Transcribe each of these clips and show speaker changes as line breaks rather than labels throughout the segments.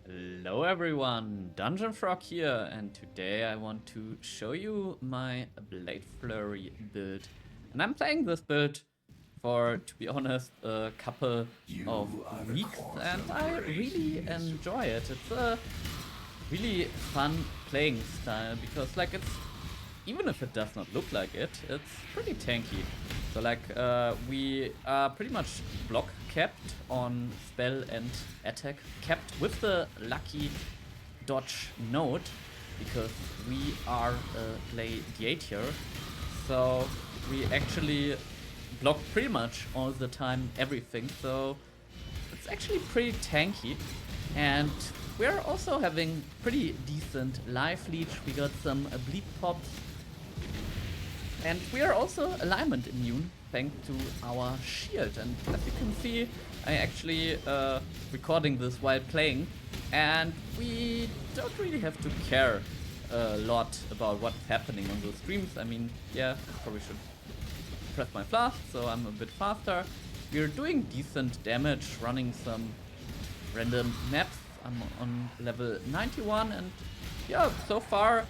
Hello everyone, Dungeon Frog here, and today I want to show you my Blade Flurry build. And I'm playing this build for, to be honest, a couple of weeks, and I really enjoy it. It's a really fun playing style because, it's even if it does not look like it, it's pretty tanky. So we are pretty much block capped on spell and attack capped with the lucky dodge node because we are a Gladiator. So we actually block pretty much all the time everything. So it's actually pretty tanky. And we're also having pretty decent life leech. We got some bleed pops. And we are also alignment immune thanks to our shield. And as you can see, I actually recording this while playing, and we don't really have to care a lot about what's happening on those streams. I mean, yeah, probably should press my flask so I'm a bit faster. We're doing decent damage running some random maps. I'm on level 91, and yeah, so far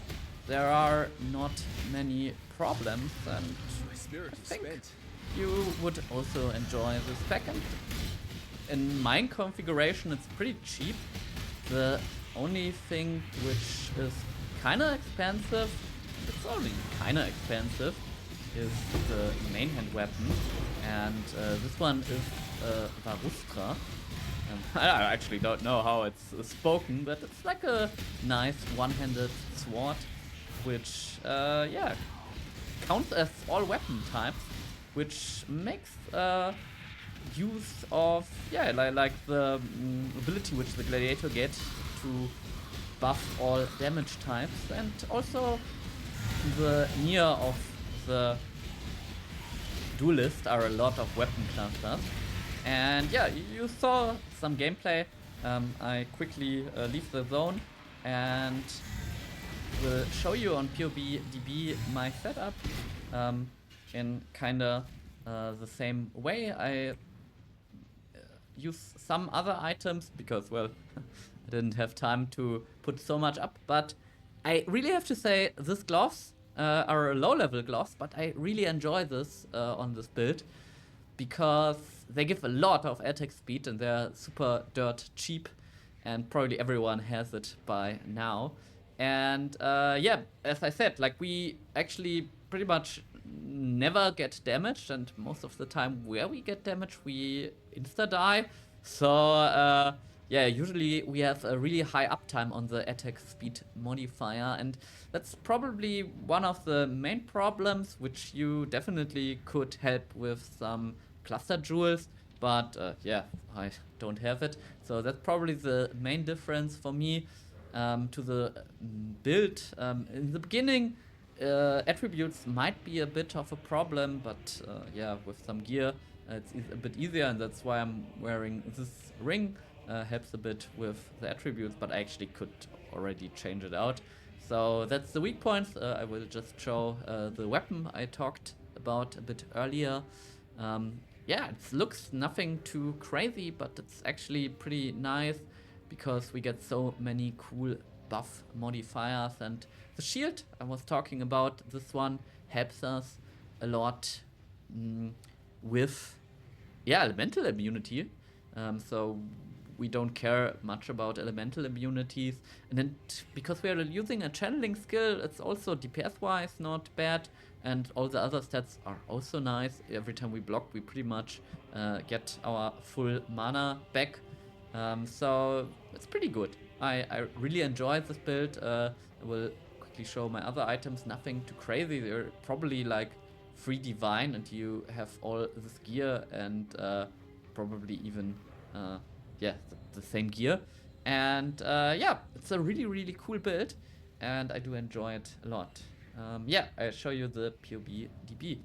there are not many problems, and I think you would also enjoy this pack. And in my configuration, it's pretty cheap. The only thing which is kinda expensive, it's only kinda expensive, is the main hand weapon, and this one is Varustra. I actually don't know how it's spoken, but it's like a nice one-handed sword, which yeah, counts as all weapon types, which makes use of like the ability which the Gladiator gets to buff all damage types, and also the near of the duelist are a lot of weapon clusters. And yeah, you saw some gameplay. I quickly leave the zone and will show you on PoE DB my setup in kinda the same way. I use some other items because, well, I didn't have time to put so much up, but I really have to say these gloves are low-level gloves, but I really enjoy this on this build because they give a lot of attack speed and they're super dirt cheap, and probably everyone has it by now. And yeah, as I said, we actually pretty much never get damaged, and most of the time where we get damaged, we insta-die. So yeah, usually we have a really high uptime on the attack speed modifier, and that's probably one of the main problems, which you definitely could help with some cluster jewels, but yeah, I don't have it. So that's probably the main difference for me to the build. In the beginning, attributes might be a bit of a problem, but yeah, with some gear, it's a bit easier, and that's why I'm wearing this ring. Helps a bit with the attributes, but I actually could already change it out. So that's the weak points. I will just show the weapon I talked about a bit earlier. Yeah, it looks nothing too crazy, but it's actually pretty nice because we get so many cool buff modifiers. And the shield I was talking about, this one helps us a lot with elemental immunity. So we don't care much about elemental immunities, and then because we are using a channeling skill, it's also DPS wise not bad, and all the other stats are also nice. Every time we block, we pretty much get our full mana back. So it's pretty good. I really enjoy this build. I will quickly show my other items. Nothing too crazy. They're probably like 3 divine, and you have all this gear, and probably even yeah, the same gear. And yeah, it's a really cool build, and I do enjoy it a lot. Yeah, I'll show you the PoE DB.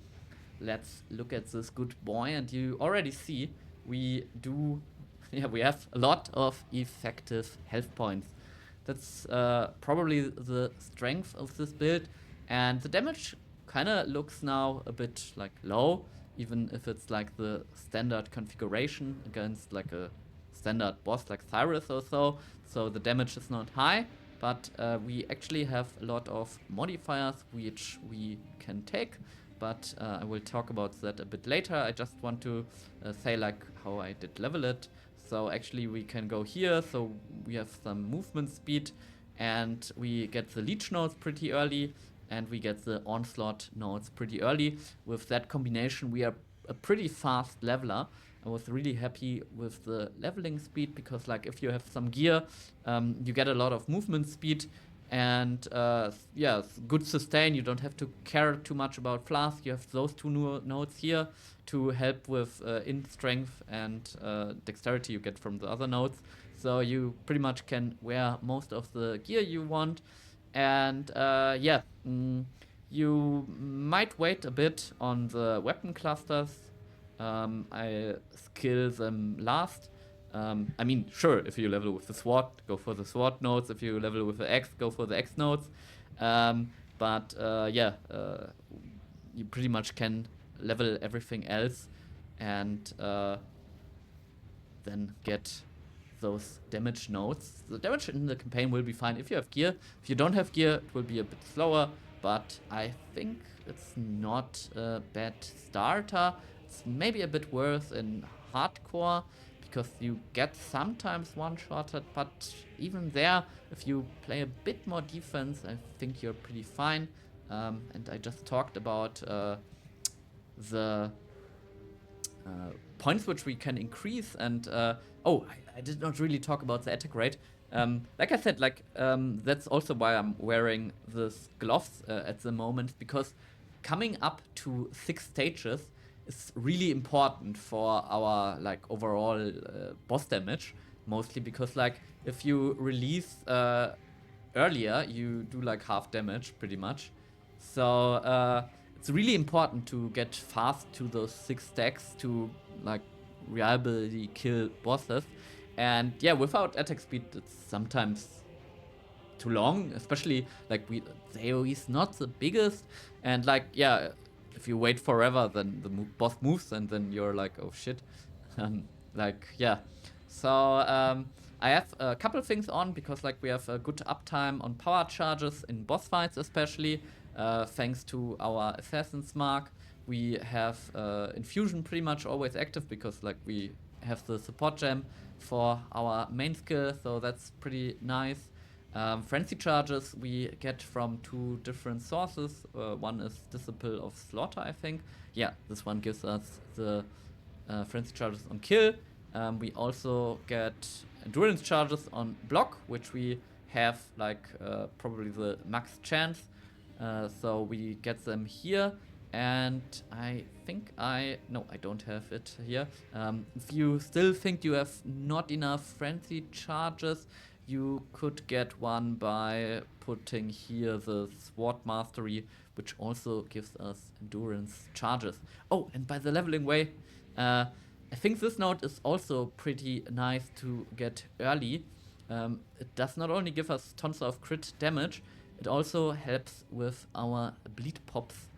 Let's look at this good boy, and you already see we do, yeah, we have a lot of effective health points. That's probably the strength of this build, and the damage kinda looks now a bit like low, even if it's like the standard configuration against like a standard boss like Cyrus or so the damage is not high, but we actually have a lot of modifiers which we can take, but I will talk about that a bit later. I just want to say like how I did level it. So actually we can go here, so we have some movement speed, and we get the leech nodes pretty early, and we get the onslaught nodes pretty early. With that combination, we are a pretty fast leveler. I was really happy with the leveling speed, because like if you have some gear, you get a lot of movement speed, and yeah, good sustain. You don't have to care too much about flask. You have those two new nodes here to help with in strength and dexterity you get from the other nodes. So you pretty much can wear most of the gear you want. And yeah, you might wait a bit on the weapon clusters. I skill them last. I mean, sure, if you level with the sword, go for the sword nodes. If you level with the axe, go for the axe nodes. But yeah, you pretty much can level everything else and then get those damage nodes. The damage in the campaign will be fine if you have gear. If you don't have gear, it will be a bit slower, but I think it's not a bad starter. It's maybe a bit worse in hardcore, because you get sometimes one-shotted, but even there, if you play a bit more defense, I think you're pretty fine. And I just talked about the points which we can increase, and I did not really talk about the attack rate. Like I said, like that's also why I'm wearing this gloves at the moment, because coming up to 6 stages is really important for our like overall boss damage, mostly because like if you release earlier, you do like half damage pretty much. So it's really important to get fast to those 6 stacks to like reliably kill bosses. And yeah, without attack speed, it's sometimes too long, especially like the AoE is not the biggest, and like yeah, if you wait forever, then the boss moves, and then you're like, oh shit. Like yeah, so I have a couple of things on, because like we have a good uptime on power charges in boss fights, especially thanks to our assassin's mark. We have infusion pretty much always active, because like we have the support gem for our main skill, so that's pretty nice. Frenzy charges we get from 2 different sources. One is Disciple of Slaughter, I think. Yeah, this one gives us the frenzy charges on kill. We also get endurance charges on block, which we have like probably the max chance. So we get them here. And I think no, I don't have it here. If you still think you have not enough frenzy charges, you could get one by putting here the sword mastery, which also gives us endurance charges. Oh, and by the leveling way, I think this node is also pretty nice to get early. It does not only give us tons of crit damage, it also helps with our bleed pops,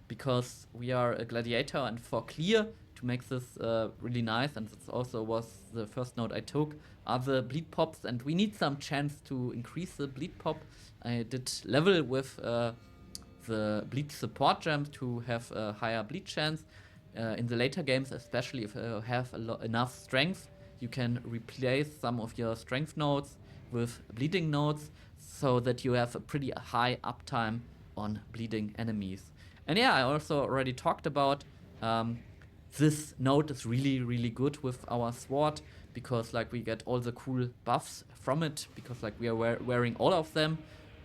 because we are a gladiator, and for clear, to make this really nice, and this also was the first node I took, are the bleed pops, and we need some chance to increase the bleed pop. I did level with the bleed support gem to have a higher bleed chance. In the later games, especially if you have enough strength, you can replace some of your strength nodes with bleeding nodes, so that you have a pretty high uptime on bleeding enemies. And yeah, I also already talked about this node is really, really good with our sword, because like we get all the cool buffs from it, because like we are wearing all of them.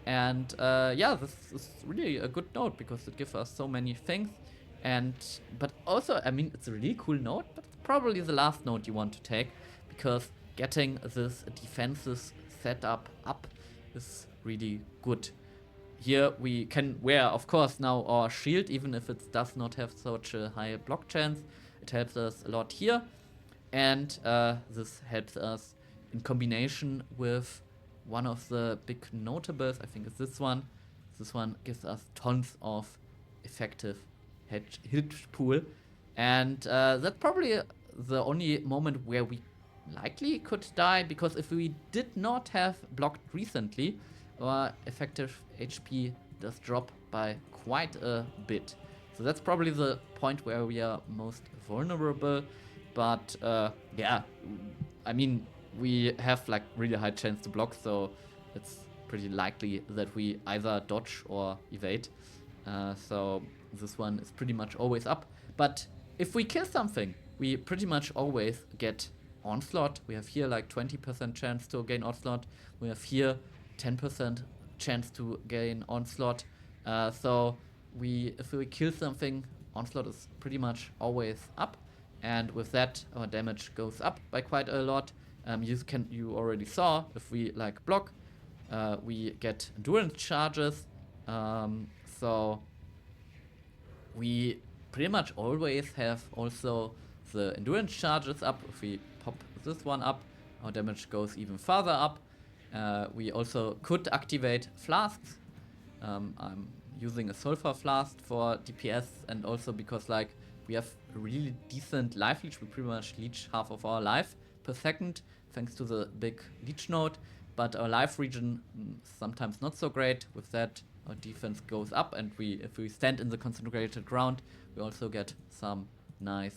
And yeah, this is really a good node, because it gives us so many things. But also, I mean, it's a really cool node, but it's probably the last node you want to take, because getting this defenses setup up is really good. Here we can wear, of course, now our shield, even if it does not have such a high block chance. It helps us a lot here. And this helps us in combination with one of the big notables, I think it's this one. This one gives us tons of effective hit pool. And that's probably the only moment where we likely could die, because if we did not have blocked recently, our effective HP does drop by quite a bit. So that's probably the point where we are most vulnerable. But yeah, I mean, we have like really high chance to block, so it's pretty likely that we either dodge or evade. So this one is pretty much always up. But if we kill something, we pretty much always get onslaught. We have here like 20% chance to gain onslaught. We have here 10% chance to gain onslaught. So if we kill something, onslaught is pretty much always up. And with that, our damage goes up by quite a lot. You already saw, if we like block, we get endurance charges. So we pretty much always have also the endurance charges up. If we pop this one up, our damage goes even further up. We also could activate flasks. I'm using a sulfur flask for DPS, and also because like we have a really decent life leech. We pretty much leech half of our life per second thanks to the big leech node, but our life regen sometimes not so great. With that, our defense goes up, and if we stand in the concentrated ground, we also get some nice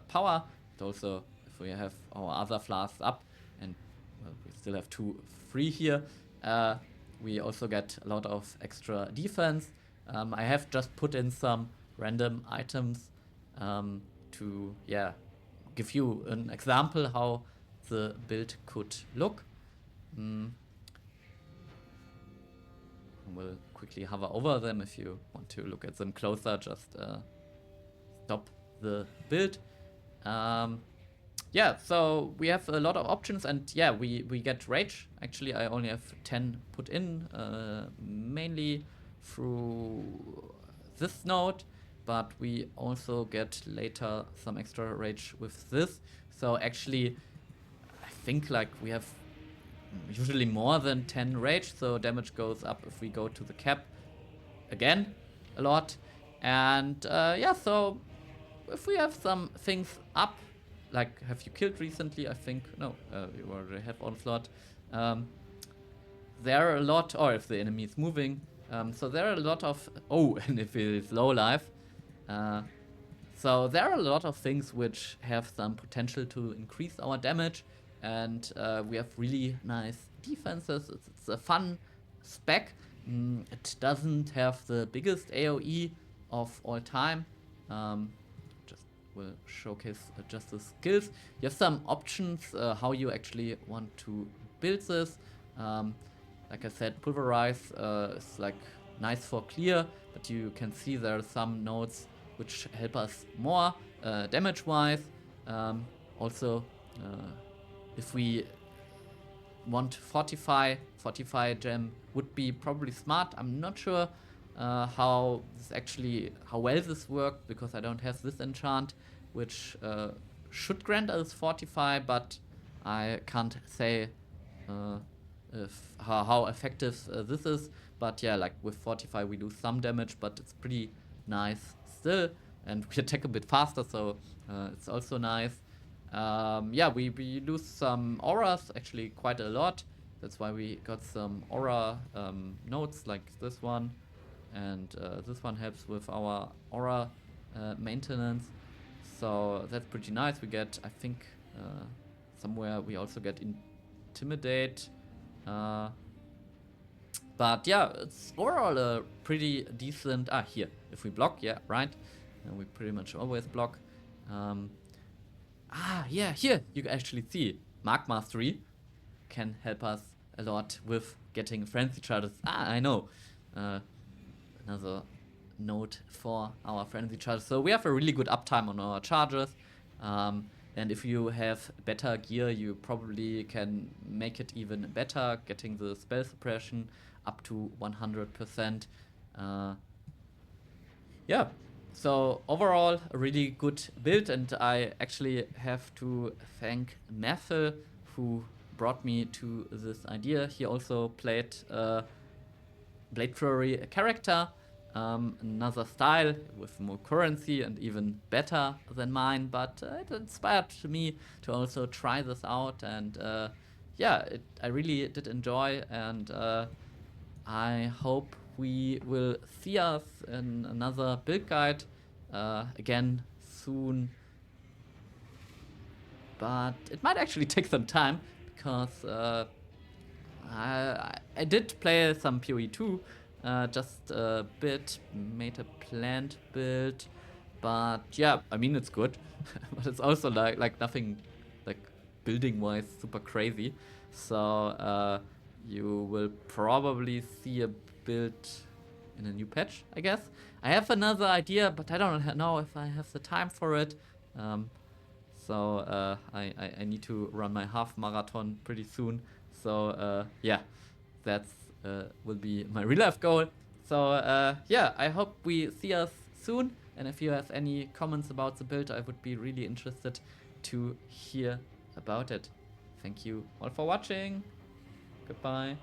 power. And also, if we have our other flasks up, and well, we still have 2 free here, we also get a lot of extra defense. I have just put in some random items to give you an example how the build could look. We'll quickly hover over them. If you want to look at them closer, just stop the build. So we have a lot of options, and we get rage. Actually, I only have 10 put in, mainly through this node, but we also get later some extra rage with this. So actually, I think like we have usually more than 10 rage, so damage goes up if we go to the cap again a lot. And so if we have some things up, like have you killed recently? I think no, you already have onslaught. There are a lot, or if the enemy is moving, so there are a lot of and if it is low life, so there are a lot of things which have some potential to increase our damage. And we have really nice defenses. It's a fun spec. It doesn't have the biggest AoE of all time. Just will showcase just the skills. You have some options how you actually want to build this. Like I said, pulverize is like nice for clear, but you can see there are some nodes which help us more damage-wise. Also. If we want fortify gem would be probably smart. I'm not sure how well this works, because I don't have this enchant, which should grant us fortify, but I can't say how effective this is. But yeah, like with fortify we do some damage, but it's pretty nice still, and we attack a bit faster, so it's also nice. We lose some auras, actually quite a lot. That's why we got some aura nodes like this one, and this one helps with our aura maintenance. So that's pretty nice. We get, I think, somewhere we also get intimidate. But yeah, it's overall a pretty decent. Here, if we block, right, and we pretty much always block. Here you can actually see Mark Mastery can help us a lot with getting frenzy charges. I know. Another note for our frenzy charges. So we have a really good uptime on our charges. And if you have better gear, you probably can make it even better, getting the spell suppression up to 100%. So overall, a really good build, and I actually have to thank Methel, who brought me to this idea. He also played Blade Flurry character, another style with more currency and even better than mine, but it inspired me to also try this out, and yeah, I really did enjoy, and I hope we will see us in another build guide again soon, but it might actually take some time because I did play some PoE 2, just a bit, made a plant build, but yeah, I mean it's good, but it's also like nothing like building wise super crazy. So you will probably see a build in a new patch, I guess. I have another idea, but I don't know if I have the time for it. So I need to run my half marathon pretty soon. So yeah, that's will be my real life goal. So yeah, I hope we see us soon. And if you have any comments about the build, I would be really interested to hear about it. Thank you all for watching. Goodbye.